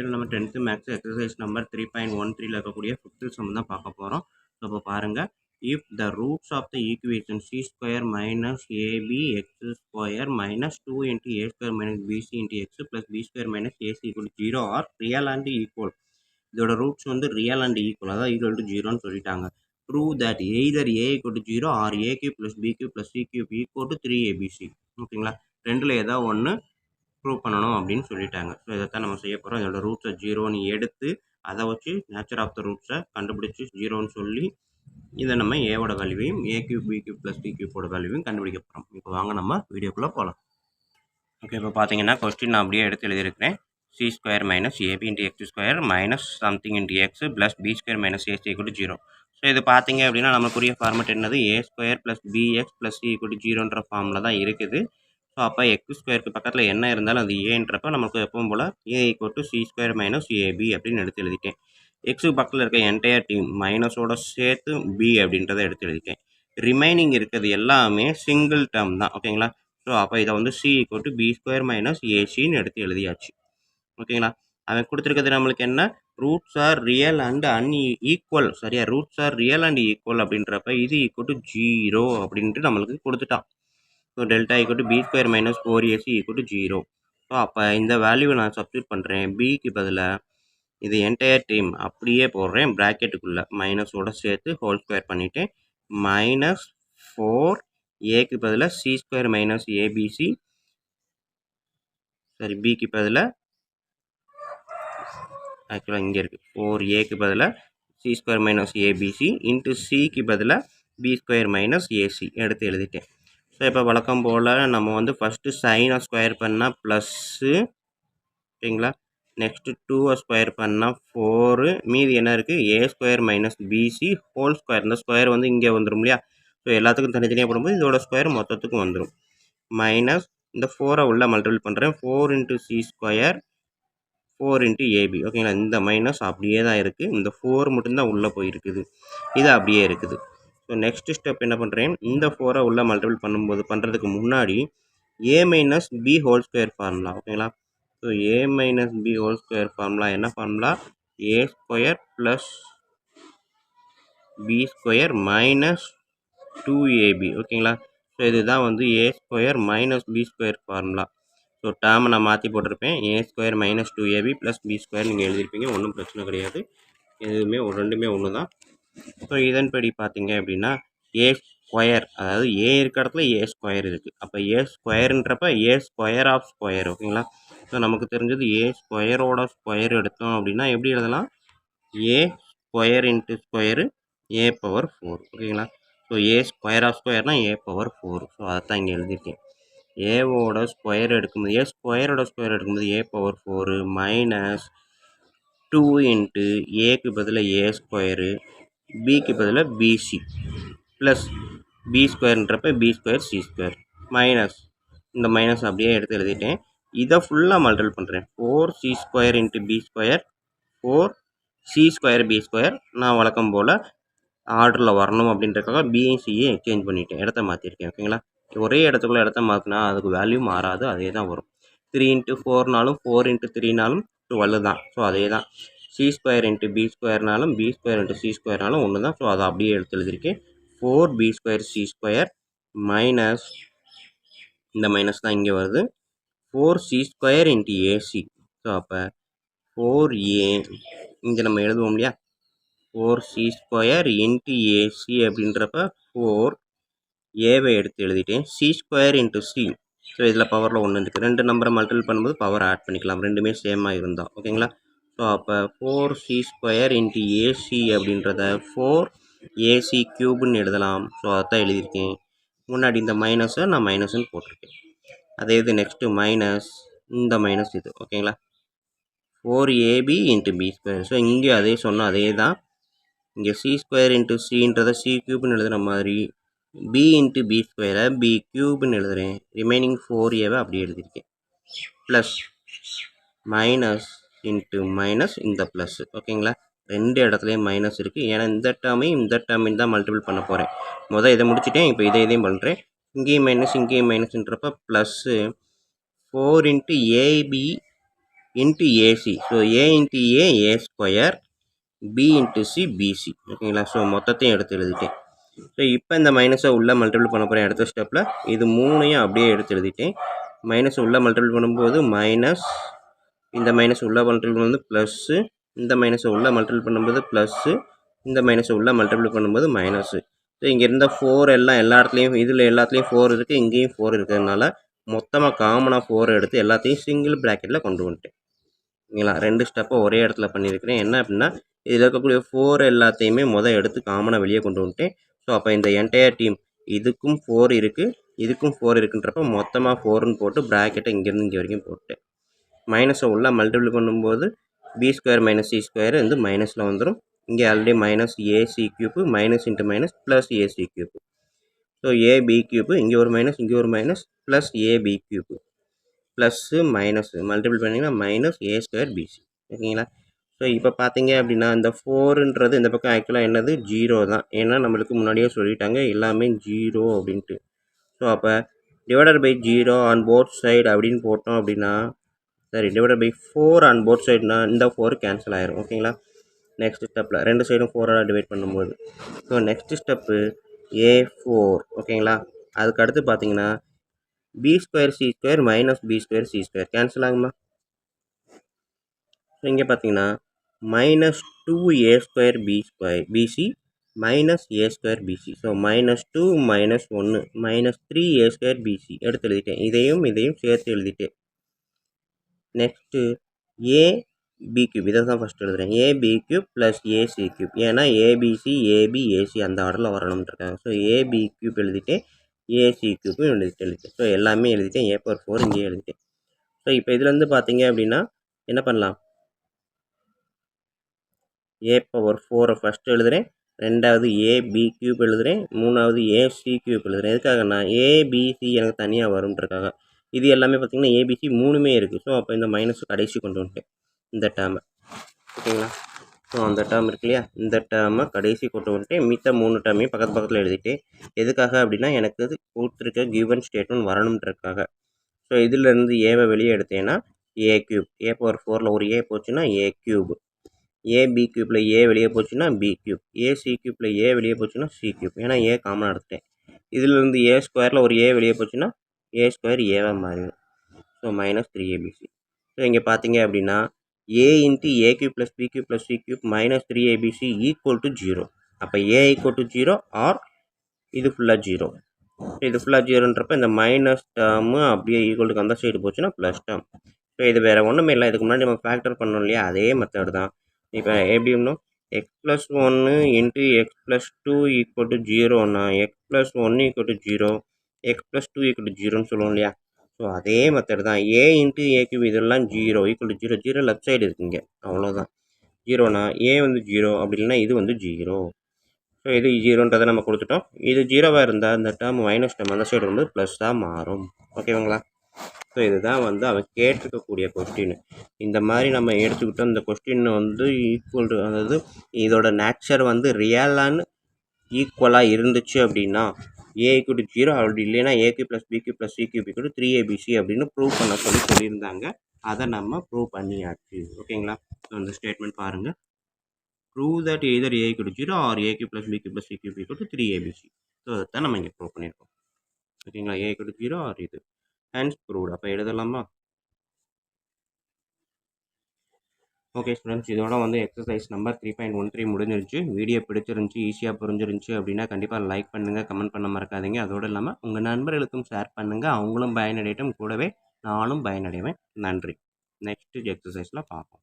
நம்ம 10th maths exercise number 3.13 இருக்கக்கூடிய 5th some தான் பார்க்க போகிறோம். ஸோ இப்போ பாருங்கள், if the roots of the equation c square minus a b x square minus 2 into a square minus b c into x plus b square minus AC equal 0 are real and equal. இதோட roots வந்து real and equal, அதாவது equal to 0ன்னு சொல்லிட்டாங்க. Prove that either a equal to 0 or a cube plus b cube plus c cube equal to 3abc. ஓகேங்களா, ரெண்டில் ஏதாவது ஒன்று prove பண்ணணும் அப்படின்னு சொல்லிட்டாங்க. ஸோ இதைத்தான் நம்ம செய்ய போகிறோம். இதோட ரூட்ஸை 0ன்னு எடுத்து அதை வச்சு நேச்சர் ஆஃப் த ரூட்ஸை கண்டுபிடிச்சி 0ன்னு சொல்லி இதை நம்ம ஏவோட வேல்யூவையும் a cube b cube plus c கியூப்போட வேல்யூவையும் கண்டுபிடிக்க போகிறோம். இப்போ வாங்க நம்ம வீடியோக்குள்ளே போகலாம். ஓகே, இப்போ பார்த்தீங்கன்னா கொஸ்டின் நான் அப்படியே எடுத்து எழுதியிருக்கிறேன். C square minus ab into x square minus something into x plus b square minus AC equal to 0. So இது பார்த்தீங்க அப்படின்னா நமக்குரிய ஃபார்மெட் என்னது, a square plus bx plus c equal to 0ன்ற ஃபார்மில் தான் இருக்குது. ஸோ அப்போ எக்ஸ் ஸ்கொயருக்கு பக்கத்தில் என்ன இருந்தாலும் அது ஏன்றப்போ நமக்கு எப்பவும் போல் a equal to c square minus ab அப்படின்னு எடுத்து எழுதிட்டேன். எக்ஸுக்கு பக்கத்தில் இருக்க என்டையர் டீம் மைனஸோட சேர்த்து பி அப்படின்றத எடுத்து எழுதிட்டேன். ரிமைனிங் இருக்கிறது எல்லாமே சிங்கிள் டேர்ம் தான். ஓகேங்களா, ஸோ அப்போ இதை வந்து c equal to b square minus ஏசின்னு எடுத்து எழுதியாச்சு. ஓகேங்களா, அவன் கொடுத்துருக்கிறது நம்மளுக்கு என்ன, roots are real and equal. சரியா, roots are real and equal அப்படின்றப்ப இது ஈக்குவல் டு 0 அப்படின்ட்டு நம்மளுக்கு கொடுத்துட்டான். So delta equal to b square minus 4ac equal to 0. So அப்போ இந்த வேல்யூவை நான் சப்ஸ்டியூட் பண்ணுறேன். பிக்கு பதிலாக இது என்டையர் டீம் அப்படியே போடுறேன் ப்ராக்கெட்டுக்குள்ளே, மைனஸோட சேர்த்து ஹோல் ஸ்கொயர் பண்ணிவிட்டேன். மைனஸ் 4ஏக்கு பதிலாக சி ஸ்கொயர் மைனஸ் ஏபிசி, சரி பிக்கு பதிலாக ஆக்சுவலாக இங்கே இருக்குது 4ஏக்கு பதிலாக C square minus ABC into சிக்கு பதிலாக பி ஸ்கொயர் மைனஸ் ஏசி எடுத்து எழுதிட்டேன். ஸோ இப்போ வழக்கம் போல் நம்ம வந்து ஃபஸ்ட்டு சைனை ஸ்கொயர் பண்ணால் ப்ளஸ்ஸு, ஓகேங்களா, நெக்ஸ்ட்டு 2 ஸ்கொயர் பண்ணால் 4, மீதி என்ன இருக்குது, a square minus bc whole square. இந்த ஸ்கொயர் வந்து இங்கே வந்துடும் இல்லையா, ஸோ எல்லாத்துக்கும் தனித்தனியாக போடும்போது இதோட ஸ்கொயர் மொத்தத்துக்கும் வந்துடும். மைனஸ் இந்த 4 உள்ள மல்டிபிள் பண்ணுறேன், 4 into c square 4 into a b. ஓகேங்களா, இந்த மைனஸ் அப்படியே தான் இருக்குது, இந்த 4 மட்டும்தான் உள்ளே போயிருக்குது, இது அப்படியே இருக்குது. ஸோ நெக்ஸ்ட் ஸ்டெப் என்ன பண்ணுறேன், இந்த 4 உள்ள மல்டிபிள் பண்ணுறதுக்கு முன்னாடி a minus b whole square formula. ஓகேங்களா, so a minus b whole square formula என்ன formula, a square plus b square minus 2ab. ஓகேங்களா, ஸோ இதுதான் வந்து a square minus b square formula. So டேர்மை நான் மாற்றி போட்டிருப்பேன், a square minus 2ab plus b square நீங்கள் எழுதியிருப்பீங்க, ஒன்றும் பிரச்சனை கிடையாது, எதுவுமே ரெண்டுமே ஒன்று தான். ஸோ இதன்படி பார்த்தீங்க அப்படின்னா ஏ ஸ்கொயர், அதாவது ஏ இருக்க இடத்துல ஏ ஸ்கொயர் இருக்குது, அப்போ ஏ ஸ்கொயருன்றப்ப ஏ ஸ்கொயர் ஆஃப் ஸ்கொயர். ஓகேங்களா, ஸோ நமக்கு தெரிஞ்சது ஏ ஸ்கொயரோட ஸ்கொயர் எடுத்தோம் அப்படின்னா எப்படி எழுதலாம், a square into square a power 4. ஓகேங்களா, ஸோ ஏ ஸ்கொயர் ஆஃப் ஸ்கொயர்னால் ஏ பவர் 4. ஸோ அதைத்தான் இங்கே எழுதியிருக்கேன். ஏவோட ஸ்கொயர் எடுக்கும்போது ஏ ஸ்கொயரோட ஸ்கொயர் எடுக்கும்போது ஏ பவர் 4 மைனஸ் 2 இன்ட்டு ஏக்கு பதிலாக ஏ ஸ்கொயரு, பிக்கு பதிலாக பிசி ப்ளஸ் பி ஸ்கொயர்ன்றப்ப b square c square minus இந்த மைனஸ் அப்படியே எடுத்து எழுதிட்டேன். இதை ஃபுல்லாக மல்டிபிள் பண்ணுறேன், 4c square into b square 4c square b square. நான் வழக்கம் போல் ஆர்டரில் வரணும் அப்படின்றதுக்காக பியும் சியும் எக்ஸ்சேஞ்ச் பண்ணிவிட்டேன், இடத்த மாற்றிருக்கேன். ஓகேங்களா, ஒரே இடத்துக்குள்ளே இடத்த மாற்றினா அதுக்கு வேல்யூ மாறாது, அதே தான் வரும். 3 இன்ட்டு 4நாலும் 4 இன்ட்டு 3நாலும் 12 தான். ஸோ அதே தான் சி ஸ்கொயர் இன்ட்டு பி ஸ்கொயர்னாலும் பி ஸ்கொயர் இன்ட்டு சி ஸ்கொயர்னாலும் ஒன்று தான். ஸோ அதை அப்படியே எடுத்து எழுதியிருக்கேன், 4b square c square minus இந்த மைனஸ் தான் இங்கே வருது, 4c square into ac. So அப்போ 4a இங்கே நம்ம எழுதுவோம் இல்லையா, 4c ஸ்கொயர் இன்ட்டு ஏசி அப்படின்றப்ப 4ஏவை எடுத்து எழுதிட்டேன், C square into C. So இதில் பவரில் ஒன்று இருக்குது, ரெண்டு நம்பரை மல்டிபிள் பண்ணும்போது பவர் ஆட் பண்ணிக்கலாம், ரெண்டுமே சேமாக இருந்தால். ஓகேங்களா, ஸோ அப்போ 4c ஸ்கொயர் இன்ட்டு ஏசி அப்படின்றத 4ac க்யூப்னு எழுதலாம். ஸோ அதான் எழுதியிருக்கேன், முன்னாடி இந்த மைனஸை நான் மைனஸ்ன்னு போட்டிருக்கேன். அதே இது நெக்ஸ்ட்டு மைனஸ் இந்த மைனஸ் இது. ஓகேங்களா, 4ab into b square. So இங்கே அதே சொன்னால் அதே தான், இங்கே சி ஸ்கொயர் இன்ட்டு சின்றதை சி க்யூப்னு எழுதுகிற மாதிரி பி இன்ட்டு பி ஸ்கொயரை பி க்யூப்னு எழுதுகிறேன், ரிமைனிங் 4aவை அப்படி எழுதியிருக்கேன், ப்ளஸ் மைனஸ் இன்ட்டு மைனஸ் இந்த ப்ளஸ். ஓகேங்களா, ரெண்டு இடத்துலையும் மைனஸ் இருக்குது, ஏன்னா இந்த டேர்மையும் தான் மல்டிபிள் பண்ண போகிறேன். இதை முடிச்சுட்டேன், இப்போ இதையும் பண்ணுறேன், இங்கேயும் மைனஸ் இங்கேயும் மைனஸ்ன்றப்ப plus 4 into ab into ac. So a into a square, b into c bc. ஓகேங்களா? ஸோ மொத்தத்தையும் எடுத்து எழுதிட்டேன். ஸோ இப்போ இந்த மைனஸை உள்ளே மல்டிபிள் பண்ண போகிறேன் அடுத்த ஸ்டெப்பில். இது மூணையும் அப்படியே எடுத்து எழுதிட்டேன். மைனஸ் உள்ளே மல்டிபிள் பண்ணும்போது மைனஸ், இந்த மைனஸ் உள்ளே மல்டிபிள் பண்ணும்போது ப்ளஸ்ஸு, இந்த மைனஸை உள்ளே மல்டிபிள் பண்ணும்போது ப்ளஸ்ஸு, இந்த மைனஸை உள்ளே மல்டிபிள் பண்ணும்போது மைனஸு. ஸோ இங்கே இருந்த 4 எல்லாம் எல்லா இடத்துலையும் இதில் எல்லாத்துலேயும் 4 இருக்குது, இங்கேயும் 4 இருக்கிறதுனால மொத்தமாக காமனாக 4 எடுத்து எல்லாத்தையும் சிங்கிள் ப்ராக்கெட்டில் கொண்டு வந்துட்டேன். ஓகேங்களா? 2 ஸ்டெப்பை ஒரே இடத்துல பண்ணியிருக்கிறேன். என்ன அப்படின்னா இதில் இருக்கக்கூடிய 4 எல்லாத்தையுமே எடுத்து காமனாக வெளியே கொண்டு வந்துட்டேன். ஸோ அப்போ இந்த என்டையர் டீம் இதுக்கும் 4 இருக்குது, இதுக்கும் 4 இருக்குன்றப்ப மொத்தமாக 4ன்னு போட்டு ப்ராக்கெட்டை இங்கேருந்து இங்கே வரைக்கும் போட்டேன். மைனஸை உள்ளே மல்டிபிள் பண்ணும்போது b square minus c square வந்து மைனஸில் வந்துடும். இங்கே already minus a c cube, minus into minus plus a c cube. So a b cube, இங்கே ஒரு மைனஸ், இங்கே ஒரு minus, plus a b cube, plus minus multiple பண்ணிங்கன்னா மைனஸ் ஏ ஸ்கொயர் பிசி. ஓகேங்களா? ஸோ இப்போ பார்த்தீங்க அப்படின்னா இந்த 4ன்றது இந்த பக்கம் ஆக்சுவலாக என்னது 0 தான். ஏன்னா நம்மளுக்கு முன்னாடியே சொல்லிட்டாங்க எல்லாமே 0 அப்படின்ட்டு. ஸோ அப்போ divided by 0 on both side அப்படின்னு போட்டோம் அப்படின்னா, சரி டிவைடட் பை 4 ஆன் போத் சைடுனா இந்த 4 கேன்சல் ஆயிரும். ஓகேங்களா? நெக்ஸ்ட் ஸ்டெப்பில் 2 சைடும் 4ஆல் டிவைட் பண்ணும்போது, ஸோ நெக்ஸ்ட் ஸ்டெப்பு A4. ஓகேங்களா? அதுக்கு அடுத்து பார்த்தீங்கன்னா b square c square minus b square c square cancel ஆகுமா? ஸோ இங்கே பார்த்தீங்கன்னா minus 2a square b square bc minus a square bc. So -2 -1 -3a square PC எடுத்து எழுதிட்டேன். இதையும் சேர்த்து எழுதிட்டேன். நெக்ஸ்ட்டு ஏ பி கியூப், இதை தான் ஃபஸ்ட் எழுதுகிறேன். A b cube plus a c cube. ஏன்னா ஏபிசி ஏபி ஏசி அந்த ஆர்டரில் வரணும்னு இருக்காங்க. ஸோ ஏபி கியூப் எழுதிட்டேன், ஏசி கியூப்பும் எழுதிட்டேன். ஸோ எல்லாமே எழுதிட்டேன். A/4 இங்கேயே எழுதிட்டேன். ஸோ இப்போ இதுலேருந்து பார்த்தீங்க அப்படின்னா என்ன பண்ணலாம், A/4 ஃபஸ்ட்டு எழுதுகிறேன், ரெண்டாவது ஏபி கியூப் எழுதுகிறேன், மூணாவது ஏசி கியூப் எழுதுகிறேன். எதுக்காகனா ஏபிசி எனக்கு தனியாக வரும்ன்றக்காக. இது எல்லாமே பார்த்திங்கன்னா ஏபிசி மூணுமே இருக்குது. ஸோ அப்போ இந்த மைனஸ் கடைசி கொண்டு வந்துட்டேன் இந்த டேர்மை. ஓகேங்களா? ஸோ அந்த டேர்ம் இருக்கு இல்லையா, இந்த டேர்மை கடைசி கொண்டு வந்துட்டேன். மித்த 3 டேர்மையும் பக்கத்தில் எழுதிட்டேன். எதுக்காக அப்படின்னா எனக்கு அது கொடுத்துருக்க கிவன் ஸ்டேட்மெண்ட் வரணுன்றதுக்காக. ஸோ இதிலேருந்து ஏவை வெளியே எடுத்தேன்னா ஏ கியூப், A/4ல் ஒரு ஏ போச்சுன்னா ஏ கியூப், ஏபி கியூப்பில் ஏ வெளியே போச்சுன்னா பி கியூப், ஏசி கியூப்பில் ஏ வெளியே போச்சுன்னா சி கியூப். ஏன்னா ஏ காமனாக எடுத்துட்டேன். இதிலிருந்து ஏ ஸ்கொயரில் ஒரு ஏ வெளியே போச்சுன்னா ஏ ஸ்கொயர் ஏவாக மாறிடும். So -3abc. ஸோ இங்கே பார்த்தீங்க அப்படின்னா a into a cube plus b cube plus c cube -3abc equal to 0. அப்போ ஏ ஈக்குவல் டு 0 ஆர் இது ஃபுல்லாக 0. இது ஃபுல்லாக 0ன்றப்ப இந்த மைனஸ் டேர்மு அப்படியே ஈக்குவல் டு அந்த சைடு போச்சுன்னா ப்ளஸ் டேர்ம். ஸோ இது வேறு ஒன்றுமே இல்லை. இதுக்கு முன்னாடி நம்ம ஃபேக்டர் பண்ணோம் இல்லையா, அதே மெத்தட் தான். இப்போ எப்படி இன்னும் x+1 into x+2 equal to 0னா x+1 equal to 0, x+2 equal to 0ன்னு சொல்லுவோம் இல்லையா. ஸோ அதே மெத்தட் தான். ஏ இன்ட்டு ஏ கியூப் இதெல்லாம் 0 ஈக்குவல் டு 0, 0 லெஃப்ட் சைடு இருக்குங்க, அவ்வளோதான். 0னா ஏ வந்து 0, அப்படி இல்லைன்னா இது வந்து 0. ஸோ இது 0ன்றதை நம்ம கொடுத்துட்டோம். இது 0வாக இருந்தால் இந்த டேர்ம் மைனஸ் டேர்ம் அந்த சைடு வரும்போது ப்ளஸ்ஸாக மாறும். ஓகேங்களா? ஸோ இதுதான் வந்து அவன் கேட்டிருக்கக்கூடிய கொஸ்டின். இந்த மாதிரி நம்ம எடுத்துக்கிட்டோம். இந்த கொஸ்டின் வந்து ஈக்குவல் டு, அதாவது இதோட நேச்சர் வந்து ரியலான்னு ஈக்குவலாக இருந்துச்சு அப்படின்னா ஏ ஈக்குவல் டு 0, அப்படி இல்லைன்னா a cube plus b cube plus c cube equal to 3abc அப்படின்னு ப்ரூவ் பண்ண சொல்லியிருந்தாங்க. அதை நம்ம ப்ரூவ் பண்ணியாச்சு. ஓகேங்களா? ஸோ இந்த ஸ்டேட்மெண்ட் பாருங்கள். Prove that either a equal to 0 or a cube plus b cube plus c cube equal to 3abc. So அதான் நம்ம இங்கே ப்ரூவ் பண்ணியிருக்கோம். ஓகேங்களா? a equal to 0 or இது hence proved. அப்போ எழுதலாமா? ஓகே ஸ்டூடெண்ட்ஸ், இதோட வந்து எக்ஸசைஸ் நம்பர் 3.13 முடிஞ்சிருச்சு. வீடியோ பிடிச்சிருந்துச்சி, ஈஸியாக புரிஞ்சிருந்துச்சி அப்படின்னா கண்டிப்பாக லைக் பண்ணுங்கள், கமெண்ட் பண்ண மறக்காதீங்க. அதோடு இல்லாமல் உங்கள் நண்பர்களுக்கும் ஷேர் பண்ணுங்கள். அவங்களும் பயனடையட்டும், கூடவே நானும் பயனடைவேன். நன்றி. நெக்ஸ்ட் எக்ஸசைஸில் பார்ப்போம்.